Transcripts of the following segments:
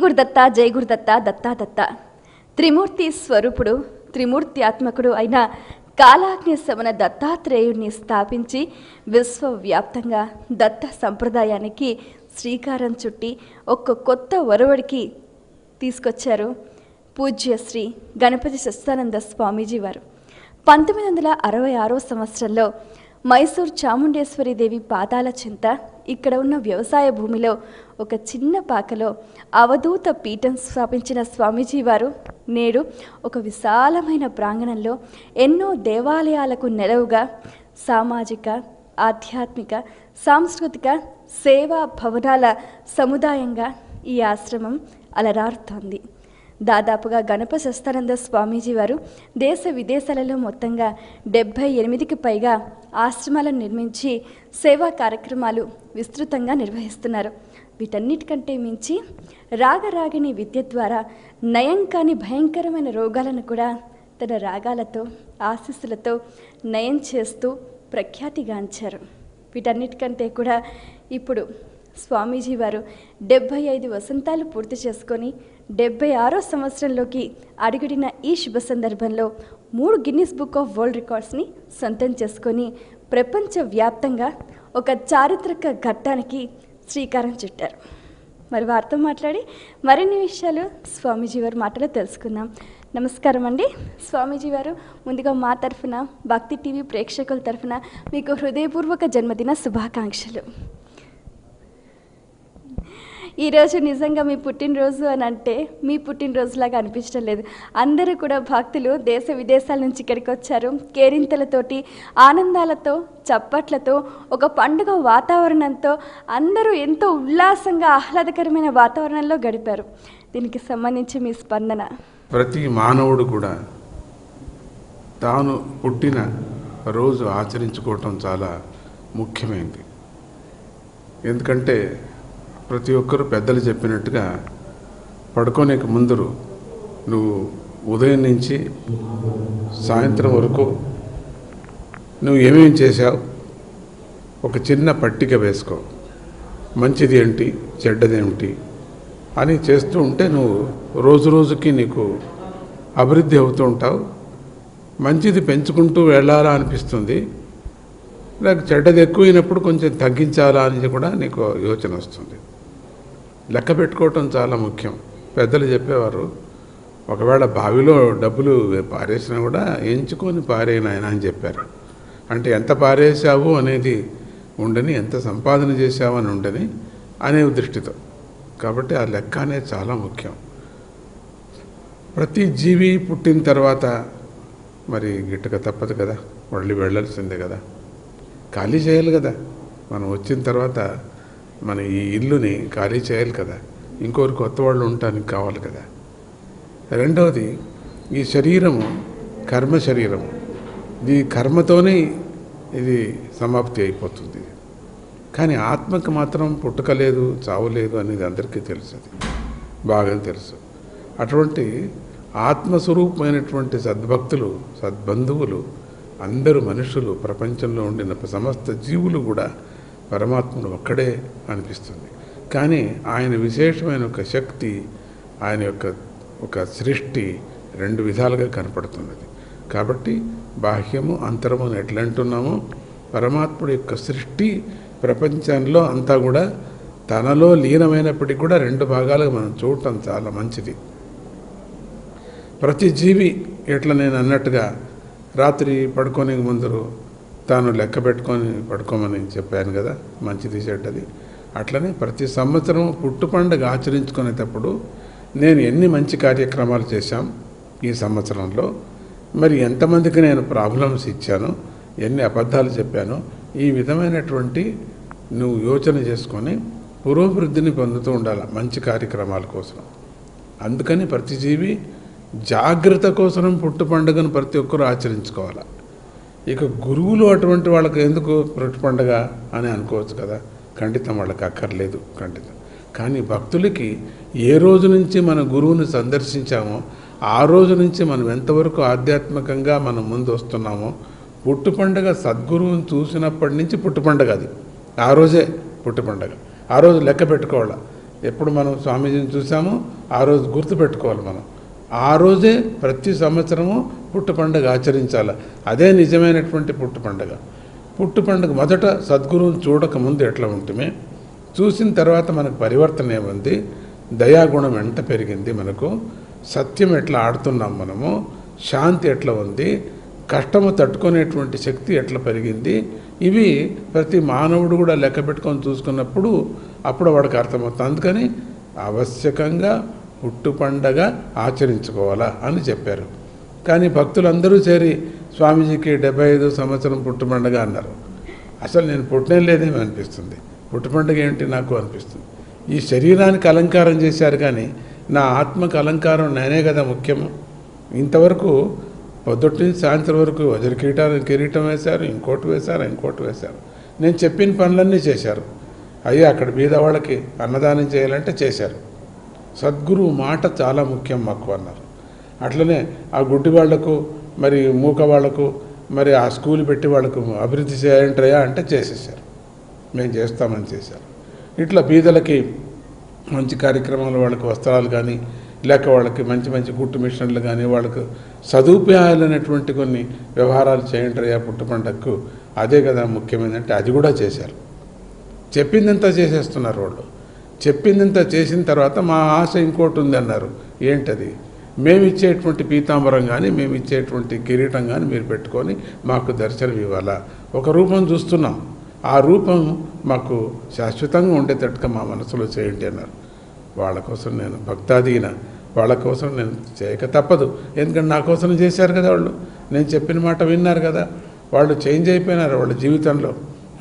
గురుదత్త, జై గురుదత్త, దత్తా దత్త. త్రిమూర్తి స్వరూపుడు, త్రిమూర్తి ఆత్మకుడు అయిన కాలాగ్ని శమన దత్తాత్రేయుడిని స్థాపించి విశ్వవ్యాప్తంగా దత్త సంప్రదాయానికి శ్రీకారం చుట్టి ఒక కొత్త ఒరవడికి తీసుకొచ్చారు పూజ్య శ్రీ గణపతి సత్యానంద స్వామీజీ వారు. 1966 సంవత్సరంలో మైసూర్ చాముండేశ్వరి దేవి పాదాల చెంత ఇక్కడ ఉన్న వ్యవసాయ భూమిలో ఒక చిన్న పాకలో అవధూత పీఠం స్థాపించిన స్వామీజీ వారు నేడు ఒక విశాలమైన ప్రాంగణంలో ఎన్నో దేవాలయాలకు నెలవుగా సామాజిక, ఆధ్యాత్మిక, సాంస్కృతిక సేవా భవనాల సముదాయంగా ఈ ఆశ్రమం అలరారుతోంది. దాదాపుగా గణపతి సత్యానంద స్వామీజీ వారు దేశ విదేశాలలో మొత్తంగా 78కి పైగా ఆశ్రమాలను నిర్మించి సేవా కార్యక్రమాలు విస్తృతంగా నిర్వహిస్తున్నారు. వీటన్నిటికంటే మించి రాగరాగిణి విద్య ద్వారా నయం కాని భయంకరమైన రోగాలను కూడా తన రాగాలతో, ఆశీస్సులతో నయం చేస్తూ ప్రఖ్యాతిగాంచారు. వీటన్నిటికంటే కూడా ఇప్పుడు స్వామీజీ వారు 75 వసంతాలు పూర్తి చేసుకొని 76వ సంవత్సరంలోకి అడుగుడిన ఈ శుభ సందర్భంలో 3 గిన్నిస్ బుక్ ఆఫ్ వరల్డ్ రికార్డ్స్ని సొంతం చేసుకొని ప్రపంచవ్యాప్తంగా ఒక చారిత్రక ఘట్టానికి శ్రీకారం చుట్టారు. మరి వారితో మాట్లాడి మరిన్ని విషయాలు స్వామీజీ వారి మాటలో తెలుసుకుందాం. నమస్కారం అండి స్వామీజీ వారు. ముందుగా మా తరఫున, భక్తి టీవీ ప్రేక్షకుల తరఫున మీకు హృదయపూర్వక జన్మదిన శుభాకాంక్షలు. ఈరోజు నిజంగా మీ పుట్టినరోజు అని అంటే మీ పుట్టినరోజులాగా అనిపించడం లేదు. అందరూ కూడా భక్తులు దేశ విదేశాల నుంచి ఇక్కడికి వచ్చారు. కేరింతలతోటి, ఆనందాలతో, చప్పట్లతో, ఒక పండుగ వాతావరణంతో అందరూ ఎంతో ఉల్లాసంగా ఆహ్లాదకరమైన వాతావరణంలో గడిపారు. దీనికి సంబంధించి మీ స్పందన? ప్రతి మానవుడు కూడా తాను పుట్టిన రోజు ఆచరించుకోవటం చాలా ముఖ్యమైనది. ఎందుకంటే ప్రతి ఒక్కరు పెద్దలు చెప్పినట్టుగా పడుకోనేక ముందు నువ్వు ఉదయం నుంచి సాయంత్రం వరకు నువ్వు ఏమేమి చేశావు ఒక చిన్న పట్టిక వేసుకో. మంచిది ఏంటి, చెడ్డదేమిటి అని చేస్తూ ఉంటే నువ్వు రోజు రోజుకి నీకు అభివృద్ధి అవుతూ ఉంటావు. మంచిది పెంచుకుంటూ వెళ్ళాలా అనిపిస్తుంది, లేక చెడ్డది ఎక్కువైనప్పుడు కొంచెం తగ్గించాలా అని కూడా నీకు యోచన వస్తుంది. లెక్క పెట్టుకోవటం చాలా ముఖ్యం. పెద్దలు చెప్పేవారు, ఒకవేళ బావిలో డబ్బులు పారేసినా కూడా ఎంచుకొని పారేనాయన అని చెప్పారు. అంటే ఎంత పారేసావు అనేది ఉండని, ఎంత సంపాదన చేసావు అని ఉండని అనే దృష్టితో. కాబట్టి ఆ లెక్క అనేది చాలా ముఖ్యం. ప్రతి జీవి పుట్టిన తర్వాత మరి గిట్టక తప్పదు కదా, మళ్ళీ వెళ్ళాల్సిందే కదా, ఖాళీ చేయాలి కదా. మనం వచ్చిన తర్వాత మన ఈ ఇల్లుని ఖాళీ చేయాలి కదా, ఇంకొకరు కొత్త వాళ్ళు ఉండటానికి కావాలి కదా. రెండవది, ఈ శరీరము కర్మ శరీరము, ఈ కర్మతోనే ఇది సమాప్తి అయిపోతుంది. కానీ ఆత్మకు మాత్రం పుట్టుక లేదు, చావు లేదు అనేది అందరికీ తెలుసు, అది బాగా తెలుసు. అటువంటి ఆత్మస్వరూపమైనటువంటి సద్భక్తులు, సద్బంధువులు, అందరూ మనుషులు, ప్రపంచంలో ఉండిన సమస్త జీవులు కూడా పరమాత్ముడు ఒక్కడే అనిపిస్తుంది. కానీ ఆయన విశేషమైన ఒక శక్తి, ఆయన యొక్క ఒక సృష్టి 2 విధాలుగా కనపడుతున్నది. కాబట్టి బాహ్యము, అంతరము అని ఎట్లా అంటున్నామో, పరమాత్ముడి యొక్క సృష్టి ప్రపంచంలో అంతా కూడా తనలో లీనమైనప్పటికీ కూడా 2 భాగాలుగా మనం చూడటం చాలా మంచిది. ప్రతి జీవి ఎట్లా నేను అన్నట్టుగా రాత్రి పడుకోనే ముందు తాను లెక్క పెట్టుకొని పడుకోమని చెప్పాను కదా, మంచిది చెడ్డది. అట్లనే ప్రతి సంవత్సరం పుట్టు పండుగ ఆచరించుకునేటప్పుడు నేను ఎన్ని మంచి కార్యక్రమాలు చేశాం ఈ సంవత్సరంలో, మరి ఎంతమందికి నేను ప్రాబ్లమ్స్ ఇచ్చాను, ఎన్ని అబద్ధాలు చెప్పాను, ఈ విధమైనటువంటి నువ్వు యోచన చేసుకొని పురోభివృద్ధిని పొందుతూ ఉండాలి మంచి కార్యక్రమాల కోసం. అందుకని ప్రతి జీవి జాగ్రత్త కోసం పుట్టు పండుగను ప్రతి ఒక్కరూ ఆచరించుకోవాలి. ఇక గురువులు అటువంటి వాళ్ళకి ఎందుకు పుట్టు పండుగ అని అనుకోవచ్చు కదా, ఖండితం వాళ్ళకి అక్కర్లేదు, ఖండితం. కానీ భక్తులకి ఏ రోజు నుంచి మన గురువుని సందర్శించామో ఆ రోజు నుంచి మనం ఎంతవరకు ఆధ్యాత్మికంగా మనం ముందు వస్తున్నామో, పుట్టు పండుగ సద్గురువుని చూసినప్పటి నుంచి పుట్టు పండుగ, అది ఆ రోజే పుట్టు పండుగ. ఆ రోజు లెక్క పెట్టుకోవాలి, ఎప్పుడు మనం స్వామీజీని చూసామో ఆ రోజు గుర్తుపెట్టుకోవాలి మనం. ఆ రోజే ప్రతి సంవత్సరము పుట్టు పండుగ ఆచరించాలి. అదే నిజమైనటువంటి పుట్టు పండుగ. పుట్టు పండుగ మొదట సద్గురువుని చూడకముందు ఎట్లా ఉంటుమే, చూసిన తర్వాత మనకు పరివర్తన ఏముంది, దయాగుణం ఎంత పెరిగింది, మనకు సత్యం ఎట్లా ఆడుతున్నాం మనము, శాంతి ఎట్లా ఉంది, కష్టము తట్టుకునేటువంటి శక్తి ఎట్లా పెరిగింది, ఇవి ప్రతి మానవుడు కూడా లెక్క పెట్టుకొని చూసుకున్నప్పుడు అప్పుడు వాడికి అర్థమవుతుంది. అందుకని ఆవశ్యకంగా పుట్టు పండగ ఆచరించుకోవాలా అని చెప్పారు. కానీ భక్తులందరూ చేరి స్వామీజీకి 75 సంవత్సరం పుట్టు పండుగ అన్నారు. అసలు నేను పుట్టినే లేదేమో అనిపిస్తుంది. పుట్టు పండుగ ఏంటి నాకు అనిపిస్తుంది. ఈ శరీరానికి అలంకారం చేశారు కానీ నా ఆత్మకు అలంకారం నేనే కదా ముఖ్యము. ఇంతవరకు పొద్దుటి నుంచి సాయంత్రం వరకు వజ్ర కిరీటం వేశారు, ఇంకోటి వేశారు. నేను చెప్పిన పనులన్నీ చేశారు. అయ్యా అక్కడ బీద వాళ్ళకి అన్నదానం చేయాలంటే చేశారు. సద్గురువు మాట చాలా ముఖ్యం మాకు అన్నారు. అట్లనే ఆ గుడ్డి వాళ్లకు, మరి మూక వాళ్లకు, మరి ఆ స్కూల్ పెట్టి వాళ్ళకు అభివృద్ధి చేయంటాయా అంటే చేసేసారు. మేము చేస్తామని చేశారు. ఇట్లా బీదలకి మంచి కార్యక్రమాలు, వాళ్ళకి వస్త్రాలు కానీ, లేక వాళ్ళకి మంచి మంచి కుట్టు మిషన్లు కానీ, వాళ్ళకు సదుపాయాలైనటువంటి కొన్ని వ్యవహారాలు చేయంటాయా పుట్టు పండగకు, అదే కదా ముఖ్యమైనదంటే అది కూడా చేశారు. చెప్పిందంతా చేసేస్తున్నారు వాళ్ళు. చెప్పిందంతా చేసిన తర్వాత మా ఆశ ఇంకోటి ఉంది అన్నారు. ఏంటది? మేము ఇచ్చేటువంటి పీతాంబరం కానీ, మేము ఇచ్చేటువంటి కిరీటం కానీ మీరు పెట్టుకొని మాకు దర్శనం ఇవ్వాలా. ఒక రూపం చూస్తున్నాం, ఆ రూపం మాకు శాశ్వతంగా ఉండేటట్టుగా మా మనసులో చేయండి అన్నారు. వాళ్ళ కోసం నేను భక్తాదీన, వాళ్ళ కోసం నేను చేయక తప్పదు. ఎందుకంటే నా కోసం చేశారు కదా వాళ్ళు. నేను చెప్పిన మాట విన్నారు కదా. వాళ్ళు చేంజ్ అయిపోయినారు వాళ్ళ జీవితంలో.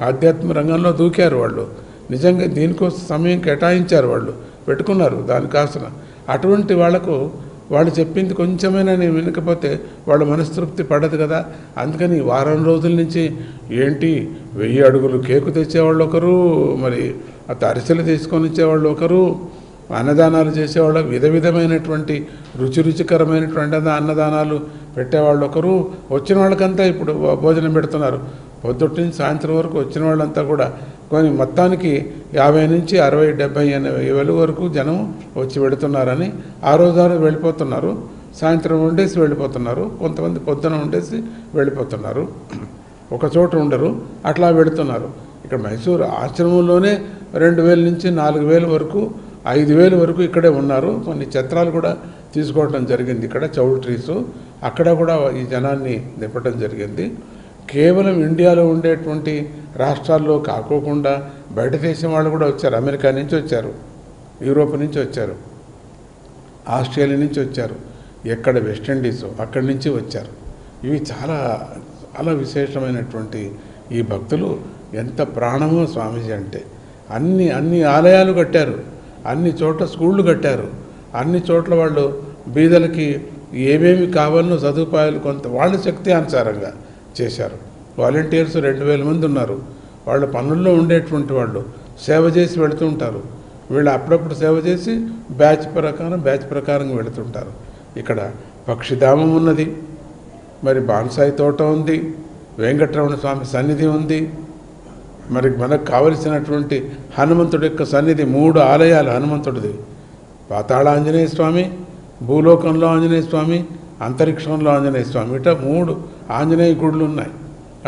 ఆధ్యాత్మిక రంగంలో దూకారు వాళ్ళు. నిజంగా దీనికోసం సమయం కేటాయించారు వాళ్ళు, పెట్టుకున్నారు దానికోసం. అటువంటి వాళ్లకు వాళ్ళు చెప్పింది కొంచెమైనా నేను వినకపోతే వాళ్ళ మనస్తృప్తి పడదు కదా. అందుకని వారం రోజుల నుంచి ఏంటి 1000 అడుగులు కేకు తెచ్చేవాళ్ళు ఒకరు, మరి అరిసెలు తీసుకొని వచ్చేవాళ్ళు ఒకరు, అన్నదానాలు చేసేవాళ్ళు, విధమైనటువంటి రుచికరమైనటువంటి అన్నదానాలు పెట్టేవాళ్ళు ఒకరు. వచ్చిన వాళ్ళకంతా ఇప్పుడు భోజనం పెడుతున్నారు. పొద్దుటి నుంచి సాయంత్రం వరకు వచ్చిన వాళ్ళంతా కూడా కొన్ని మొత్తానికి 50 నుంచి 60, 70, 80 వరకు జనం వచ్చి పెడుతున్నారని ఆ రోజు వెళ్ళిపోతున్నారు. సాయంత్రం ఉండేసి వెళ్ళిపోతున్నారు. కొంతమంది పొద్దున ఉండేసి వెళ్ళిపోతున్నారు. ఒక చోట ఉండరు, అట్లా పెడుతున్నారు. ఇక్కడ మైసూరు ఆశ్రమంలోనే 2000 నుంచి 4000 వరకు, 5000 వరకు ఇక్కడే ఉన్నారు. కొన్ని ఛత్రాలు కూడా తీసుకోవడం జరిగింది. ఇక్కడ చౌల్ట్రీసు అక్కడ కూడా ఈ జనాన్ని నింపడం జరిగింది. కేవలం ఇండియాలో ఉండేటువంటి రాష్ట్రాల్లో కాకోకుండా బయట దేశం వాళ్ళు కూడా వచ్చారు. అమెరికా నుంచి వచ్చారు, యూరోప్ నుంచి వచ్చారు, ఆస్ట్రేలియా నుంచి వచ్చారు, ఎక్కడ వెస్టిండీసు అక్కడి నుంచి వచ్చారు. ఇవి చాలా చాలా విశేషమైనటువంటి ఈ భక్తులు. ఎంత ప్రాణమో స్వామీజీ అంటే. అన్ని ఆలయాలు కట్టారు, అన్ని చోట్ల స్కూళ్ళు కట్టారు, అన్ని చోట్ల వాళ్ళు బీదలకి ఏమేమి కావాలనో సదుపాయాలు కొంత వాళ్ళ శక్తి అనుసారంగా చేశారు. వాలంటీర్స్ 2000 మంది ఉన్నారు. వాళ్ళు పనుల్లో ఉండేటువంటి వాళ్ళు సేవ చేసి వెళుతూ ఉంటారు. వీళ్ళు అప్పుడప్పుడు సేవ చేసి బ్యాచ్ ప్రకారం వెళుతుంటారు. ఇక్కడ పక్షిధామం ఉన్నది, మరి బాన్సాయి తోట ఉంది, వెంకటరమణ స్వామి సన్నిధి ఉంది, మరి మనకు కావలసినటువంటి హనుమంతుడి యొక్క సన్నిధి 3 ఆలయాలు హనుమంతుడిది. పాతాళ ఆంజనేయ స్వామి, భూలోకంలో ఆంజనేయ స్వామి, అంతరిక్షంలో ఆంజనేయ స్వామి, ఇట్లా 3 ఆంజనేయ గుడులు ఉన్నాయి.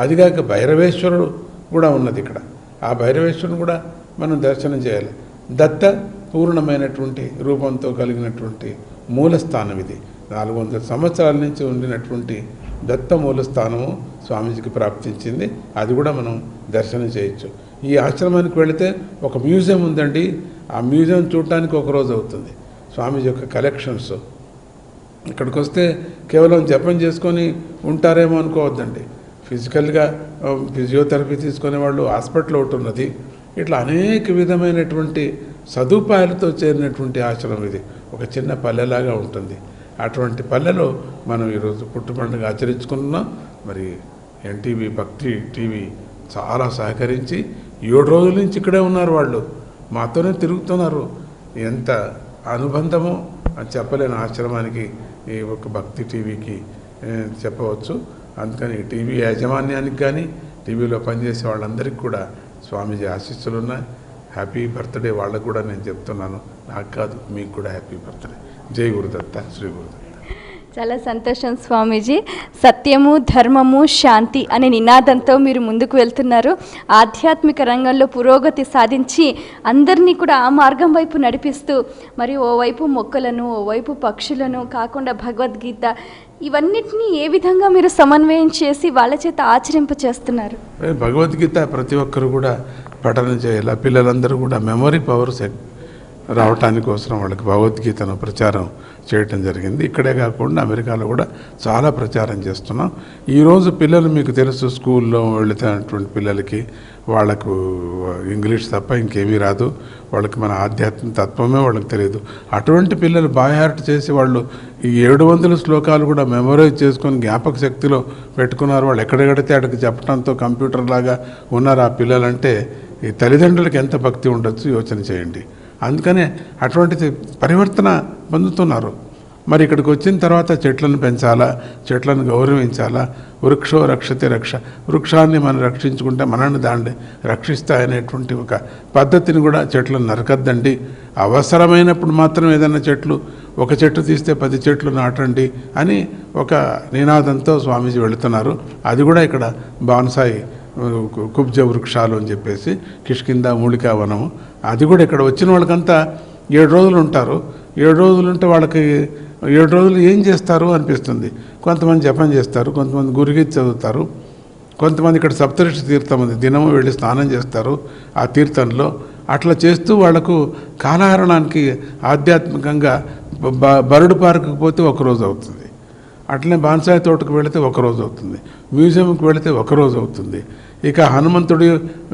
అదిగాక భైరవేశ్వరుడు కూడా ఉన్నది ఇక్కడ. ఆ భైరవేశ్వరుని కూడా మనం దర్శనం చేయాలి. దత్త పూర్ణమైనటువంటి రూపంతో కలిగినటువంటి మూలస్థానం ఇది. 400 సంవత్సరాల నుంచి ఉండినటువంటి దత్త మూలస్థానము స్వామీజీకి ప్రాప్తించింది. అది కూడా మనం దర్శనం చేయొచ్చు. ఈ ఆశ్రమానికి వెళితే ఒక మ్యూజియం ఉందండి. ఆ మ్యూజియం చూడటానికి ఒక రోజు అవుతుంది. స్వామీజీ యొక్క కలెక్షన్స్. ఇక్కడికి వస్తే కేవలం జపం చేసుకొని ఉంటారేమో అనుకోవద్దండి. ఫిజికల్గా ఫిజియోథెరపీ తీసుకునే వాళ్ళు హాస్పిటల్ ఒకటి ఉన్నది. ఇట్లా అనేక విధమైనటువంటి సదుపాయాలతో చేరినటువంటి ఆశ్రమం ఇది. ఒక చిన్న పల్లెలాగా ఉంటుంది. అటువంటి పల్లెలో మనం ఈరోజు పుట్టు పండుగ ఆచరించుకున్నాం. మరి ఎన్టీవీ భక్తి టీవీ చాలా సహకరించి 7 రోజుల నుంచి ఇక్కడే ఉన్నారు. వాళ్ళు మాతోనే తిరుగుతున్నారు. ఎంత అనుబంధమో అని చెప్పలేని ఆశ్రమానికి ఈ ఒక భక్తి టీవీకి చెప్పవచ్చు. అందుకని టీవీ యాజమాన్యానికి కానీ టీవీలో పనిచేసే వాళ్ళందరికీ కూడా స్వామీజీ ఆశీస్సులు ఉన్నాయి. హ్యాపీ బర్త్డే వాళ్ళకు కూడా నేను చెప్తున్నాను. నాకు కాదు, మీకు కూడా హ్యాపీ బర్త్డే. జై గురుదత్త, శ్రీ గురుదత్త. చాలా సంతోషం స్వామీజీ. సత్యము, ధర్మము, శాంతి అనే నినాదంతో మీరు ముందుకు వెళ్తున్నారు. ఆధ్యాత్మిక రంగంలో పురోగతి సాధించి అందరినీ కూడా ఆ మార్గం వైపు నడిపిస్తూ, మరి ఓవైపు మొక్కలను, ఓవైపు పక్షులను కాకుండా భగవద్గీత ఇవన్నిటినీ ఏ విధంగా మీరు సమన్వయం చేసి వాళ్ళ చేత ఆచరింప చేస్తున్నారు? భగవద్గీత ప్రతి ఒక్కరు కూడా పఠనం చేయాలి. పిల్లలందరూ కూడా మెమరీ పవర్స్ రావటానికి కోసం వాళ్ళకి భగవద్గీతను ప్రచారం చేయటం జరిగింది. ఇక్కడే కాకుండా అమెరికాలో కూడా చాలా ప్రచారం చేస్తున్నాం. ఈరోజు పిల్లలు మీకు తెలుసు, స్కూల్లో వెళుతున్నటువంటి పిల్లలకి వాళ్ళకు ఇంగ్లీష్ తప్ప ఇంకేమీ రాదు. వాళ్ళకి మన ఆధ్యాత్మిక తత్వమే వాళ్ళకి తెలియదు. అటువంటి పిల్లలు బాయ్హార్ట్ చేసి వాళ్ళు ఈ 700 శ్లోకాలు కూడా మెమరైజ్ చేసుకొని జ్ఞాపక శక్తిలో పెట్టుకున్నారు. వాళ్ళు ఎక్కడెక్కడితే అక్కడికి చెప్పడంతో కంప్యూటర్ లాగా ఉన్నారు ఆ పిల్లలంటే ఈ తల్లిదండ్రులకి ఎంత భక్తి ఉండొచ్చు యోచన చేయండి. అందుకనే అటువంటిది పరివర్తన పొందుతున్నారు. మరి ఇక్కడికి వచ్చిన తర్వాత చెట్లను పెంచాలా, చెట్లను గౌరవించాలా. వృక్షో రక్షతే రక్ష, వృక్షాన్ని మనం రక్షించుకుంటే మనల్ని దాన్ని రక్షిస్తాయనేటువంటి ఒక పద్ధతిని కూడా చెట్లను నరకద్దండి. అవసరమైనప్పుడు మాత్రం ఏదైనా చెట్లు, ఒక చెట్టు తీస్తే 10 చెట్లు నాటండి అని ఒక నినాదంతో స్వామీజీ వెళుతున్నారు. అది కూడా ఇక్కడ బాన్సాయి కుబ్జ వృక్షాలు అని చెప్పేసి కిష్కింద మూలికా వనము, అది కూడా ఇక్కడ వచ్చిన వాళ్ళకంతా 7 రోజులు ఉంటారు. 7 రోజులు ఉంటే వాళ్ళకి 7 రోజులు ఏం చేస్తారు అనిపిస్తుంది. కొంతమంది జపం చేస్తారు, కొంతమంది గురుగీత చదువుతారు, కొంతమంది ఇక్కడ సప్తఋషి తీర్థం ఉంది, దినము వెళ్ళి స్నానం చేస్తారు ఆ తీర్థంలో. అట్లా చేస్తూ వాళ్లకు కాలహరణానికి ఆధ్యాత్మికంగా బరుడు పార్కుకి పోతే 1 రోజు అవుతుంది. అట్లనే బాన్సాయి తోటకు వెళితే 1 రోజు అవుతుంది. మ్యూజియంకి వెళితే 1 రోజు అవుతుంది. ఇక హనుమంతుడి,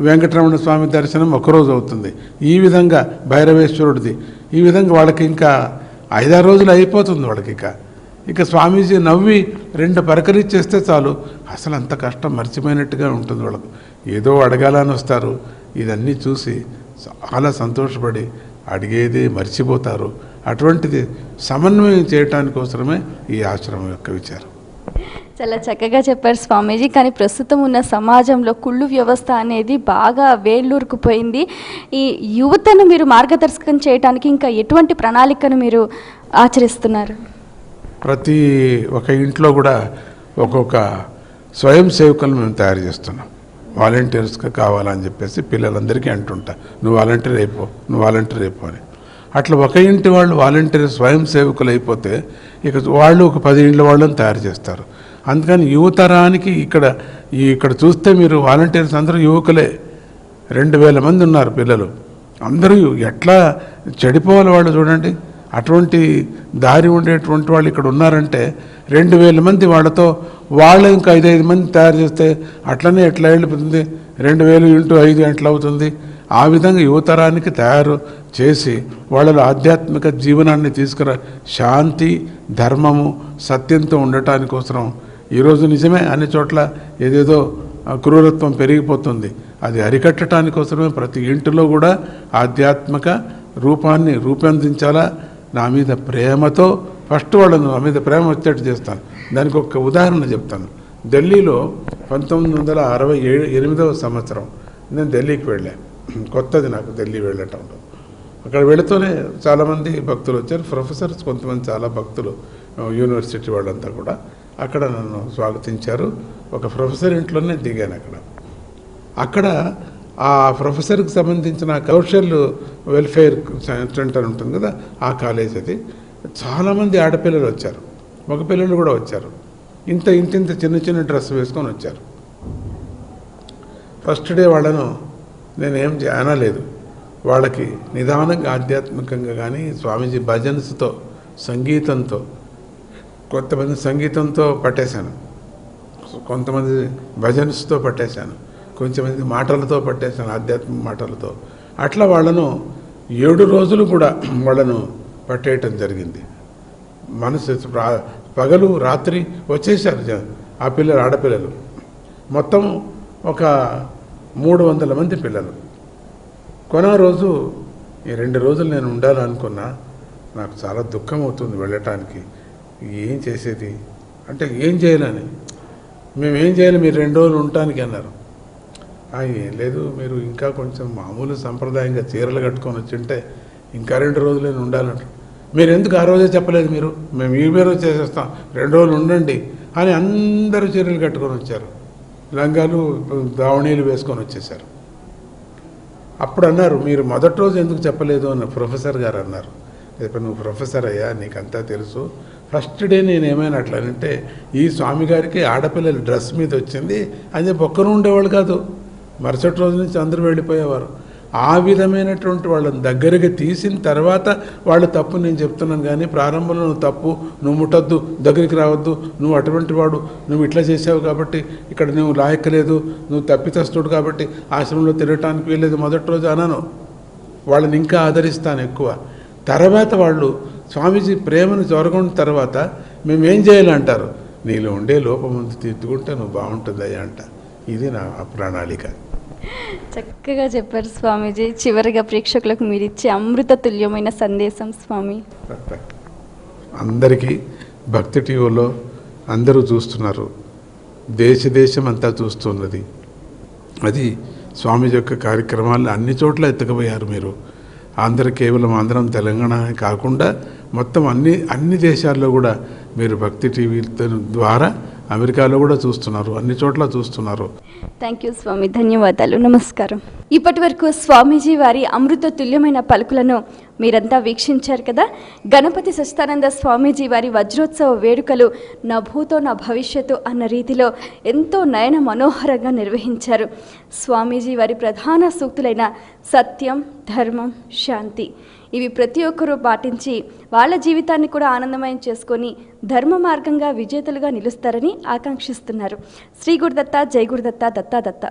వెంకటరమణ స్వామి దర్శనం 1 రోజు అవుతుంది. ఈ విధంగా భైరవేశ్వరుడిది, ఈ విధంగా వాళ్ళకి ఇంకా 5-6 రోజులు అయిపోతుంది వాళ్ళకి. ఇక స్వామీజీ నవ్వి 2 పరకలిచ్చేస్తే చాలు, అసలు అంత కష్టం మర్చిపోయినట్టుగా ఉంటుంది వాళ్ళకు. ఏదో అడగాలని వస్తారు, ఇదన్నీ చూసి చాలా సంతోషపడి అడిగేదే మర్చిపోతారు. అటువంటిది సమన్వయం చేయటానికి కోసమే ఈ ఆశ్రమం యొక్క విచారం. చాలా చక్కగా చెప్పారు స్వామీజీ. కానీ ప్రస్తుతం ఉన్న సమాజంలో కుళ్ళు వ్యవస్థ అనేది బాగా వేళ్ళూరుకుపోయింది. ఈ యువతను మీరు మార్గదర్శకం చేయడానికి ఇంకా ఎటువంటి ప్రణాళికను మీరు ఆచరిస్తున్నారు? ప్రతి ఒక ఇంట్లో కూడా ఒక్కొక్క స్వయం సేవకులను మేము తయారు చేస్తున్నాం. వాలంటీర్స్గా కావాలని చెప్పేసి పిల్లలందరికీ అంటుంటా, నువ్వు వాలంటీర్ అయిపో, నువ్వు వాలంటీర్ అయిపో అని. అట్లా ఒక ఇంటి వాళ్ళు వాలంటీర్ స్వయం సేవకులు అయిపోతే ఇక వాళ్ళు ఒక 10 ఇండ్ల వాళ్ళని తయారు చేస్తారు. అందుకని యువతరానికి ఇక్కడ చూస్తే మీరు వాలంటీర్స్ అందరూ యువకులే. 2000 మంది ఉన్నారు పిల్లలు. అందరూ ఎట్లా చెడిపోవాలి వాళ్ళు చూడండి. అటువంటి దారి ఉండేటువంటి వాళ్ళు ఇక్కడ ఉన్నారంటే 2000 మంది వాళ్ళతో వాళ్ళు ఇంకా 5 మంది తయారు చేస్తే అట్లనే ఎట్లా వెళ్ళిపోతుంది, 2000 × 5 ఎట్లా అవుతుంది? ఆ విధంగా యువతరానికి తయారు చేసి వాళ్ళలో ఆధ్యాత్మిక జీవనాన్ని తీసుకురా, శాంతి, ధర్మము, సత్యంతో ఉండటానికి కోసం. ఈరోజు నిజమే అన్ని చోట్ల ఏదేదో క్రూరత్వం పెరిగిపోతుంది. అది అరికట్టడానికి కోసమే ప్రతి ఇంటిలో కూడా ఆధ్యాత్మిక రూపాన్ని రూపొందించాలా. నా మీద ప్రేమతో ఫస్ట్ వాళ్ళను నా మీద ప్రేమ వచ్చేట్టు చేస్తాను. దానికి ఒక ఉదాహరణ చెప్తాను. ఢిల్లీలో 1968వ సంవత్సరం నేను ఢిల్లీకి వెళ్ళాను. కొత్తది నాకు ఢిల్లీ వెళ్ళటంలో. అక్కడ వెళుతూనే చాలామంది భక్తులు వచ్చారు, ప్రొఫెసర్స్ కొంతమంది, చాలా భక్తులు, యూనివర్సిటీ వాళ్ళంతా కూడా అక్కడ నన్ను స్వాగతించారు. ఒక ప్రొఫెసర్ ఇంట్లోనే దిగాను. అక్కడ ఆ ప్రొఫెసర్కి సంబంధించిన సోషల్ వెల్ఫేర్ సెంటర్ ఉంటుంది కదా, ఆ కాలేజ్ అది. చాలామంది ఆడపిల్లలు వచ్చారు, మగపిల్లలు కూడా వచ్చారు. ఇంత చిన్న చిన్న డ్రెస్ వేసుకొని వచ్చారు. ఫస్ట్ డే వాళ్ళను నేనేం అనలేదు. వాళ్ళకి నిదానంగా ఆధ్యాత్మికంగా కానీ స్వామీజీ భజన్స్తో, సంగీతంతో, కొంతమంది సంగీతంతో పట్టేశాను, కొంతమంది భజన్స్తో పట్టేశాను, కొంచెంమంది మాటలతో పట్టేశాను, ఆధ్యాత్మిక మాటలతో. అట్లా వాళ్ళను 7 రోజులు కూడా వాళ్ళను పట్టేయటం జరిగింది. మనసు పగలు రాత్రి వచ్చేసారు ఆ పిల్లలు, ఆడపిల్లలు. మొత్తం ఒక 300 మంది పిల్లలు. కొన రోజు ఈ 2 రోజులు నేను ఉండాలనుకున్నా. నాకు చాలా దుఃఖం అవుతుంది వెళ్ళటానికి. ఏం చేసేది అంటే ఏం చేయాలని, మేము ఏం చేయాలి, మీరు 2 రోజులు ఉండటానికి అన్నారు. ఏం లేదు, మీరు ఇంకా కొంచెం మామూలు సంప్రదాయంగా చీరలు కట్టుకొని వచ్చింటే ఇంకా 2 రోజులే ఉండాలంటారు. మీరు ఎందుకు ఆ రోజే చెప్పలేదు? మేము ఈ రోజు చేసేస్తాం, 2 రోజులు ఉండండి అని అందరూ చీరలు కట్టుకొని వచ్చారు, లంగాలు దావణీలు వేసుకొని వచ్చేసారు. అప్పుడు అన్నారు, మీరు మొదటి రోజు ఎందుకు చెప్పలేదు అని ప్రొఫెసర్ గారు అన్నారు. ఇప్పుడు నువ్వు ప్రొఫెసర్ అయ్యా, నీకంతా తెలుసు. ఫస్ట్ డే నేను ఏమైనా అట్లనంటే, ఈ స్వామి గారికి ఆడపిల్లల డ్రెస్ మీద వచ్చింది అని చెప్పి ఒక్కరు ఉండేవాళ్ళు కాదు, మరుసటి రోజు నుంచి అందరూ వెళ్ళిపోయేవారు. ఆ విధమైనటువంటి వాళ్ళని దగ్గరికి తీసిన తర్వాత వాళ్ళు తప్పు నేను చెప్తున్నాను, కానీ ప్రారంభంలో నువ్వు తప్పు, నువ్వు ముట్టద్దు, దగ్గరికి రావద్దు, నువ్వు అటువంటి వాడు, నువ్వు ఇట్లా చేసావు కాబట్టి ఇక్కడ నువ్వు లాయక్కలేదు, నువ్వు తప్పితస్తుడు కాబట్టి ఆశ్రమంలో తిరగటానికి వీల్లేదు మొదటి రోజు అనను. వాళ్ళని ఇంకా ఆదరిస్తాను ఎక్కువ. తర్వాత వాళ్ళు స్వామీజీ ప్రేమను జొరగొన్న తర్వాత మేమేం చేయాలంటారు, నీలో ఉండే లోపం ముందు తిద్దుకుంటే నువ్వు బాగుంటుందయ్యా అంట. ఇది నా ప్రణాళిక. చక్కగా చెప్పారు స్వామీజీ. చివరిగా ప్రేక్షకులకు మీరు ఇచ్చే అమృత తుల్యమైన సందేశం స్వామి. అందరికీ భక్తి టీవీలో అందరూ చూస్తున్నారు, దేశం అంతా చూస్తున్నది. అది స్వామీజీ యొక్క కార్యక్రమాలను అన్ని చోట్ల ఎత్తుకుపోయారు మీరు. కేవలం ఆంధ్రం తెలంగాణ కాకుండా మొత్తం అన్ని దేశాల్లో కూడా మీరు భక్తి టీవీ ద్వారా అమెరికాలో కూడా చూస్తున్నారు, అన్ని చోట్ల చూస్తున్నారు. థ్యాంక్ యూ స్వామి, ధన్యవాదాలు, నమస్కారం. ఇప్పటి వరకు స్వామీజీ వారి అమృత తుల్యమైన పలుకులను మీరంతా వీక్షించారు కదా. గణపతి సచ్చిదానంద స్వామీజీ వారి వజ్రోత్సవ వేడుకలు నా భూతో నా భవిష్యత్తు అన్న రీతిలో ఎంతో నయన మనోహరంగా నిర్వహించారు. స్వామీజీ వారి ప్రధాన సూక్తులైన సత్యం, ధర్మం, శాంతి ఇవి ప్రతి ఒక్కరూ పాటించి వాళ్ళ జీవితాన్ని కూడా ఆనందమయం చేసుకొని ధర్మ మార్గంగా విజేతలుగా నిలుస్తారని ఆకాంక్షిస్తున్నారు. శ్రీ గురుదత్త, జై గురుదత్త, దత్తా దత్త.